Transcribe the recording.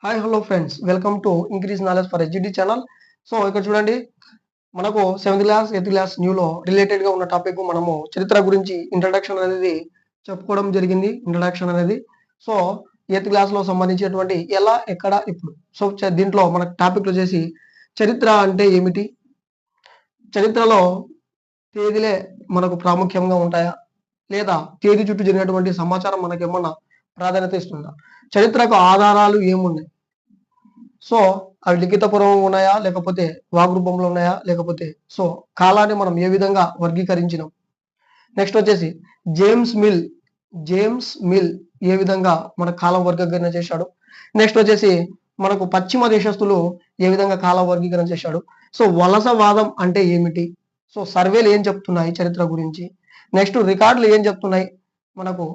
Hi hello friends, welcome to increase knowledge for edudi channel. So ఇక్కడ చూడండి, మనకు 7th class 8th class న్యూలో రిలేటెడ్గా ఉన్న టాపిక్ మనము చరిత్ర గురించి ఇంట్రడక్షన్ అనేది చెప్పుకోవడం జరిగింది. ఇంట్రడక్షన్ అనేది సో 8th క్లాస్లో సంబంధించినటువంటి ఎలా ఎక్కడ ఇప్పుడు. సో దీంట్లో మన టాపిక్లు వచ్చేసి చరిత్ర అంటే ఏమిటి, చరిత్రలో తేదీలే మనకు ప్రాముఖ్యంగా ఉంటాయా, లేదా తేదీ చుట్టూ జరిగినటువంటి సమాచారం మనకి ఏమన్నా ప్రాధాన్యత ఇస్తుందా, చరిత్రకు ఆధారాలు ఏమున్నాయి, సో అవి లిఖితపూర్వం ఉన్నాయా, లేకపోతే వాగ్రూపంలో ఉన్నాయా, లేకపోతే సో కాలాన్ని మనం ఏ విధంగా వర్గీకరించినాం. నెక్స్ట్ వచ్చేసి జేమ్స్ మిల్ ఏ విధంగా మన కాలం వర్గీకరణ చేశాడు. నెక్స్ట్ వచ్చేసి మనకు పశ్చిమ దేశస్తులు ఏ విధంగా కాల వర్గీకరణ చేశాడు. సో వలసవాదం అంటే ఏమిటి, సో సర్వేలు ఏం చెప్తున్నాయి చరిత్ర గురించి. నెక్స్ట్ రికార్డులు ఏం చెప్తున్నాయి మనకు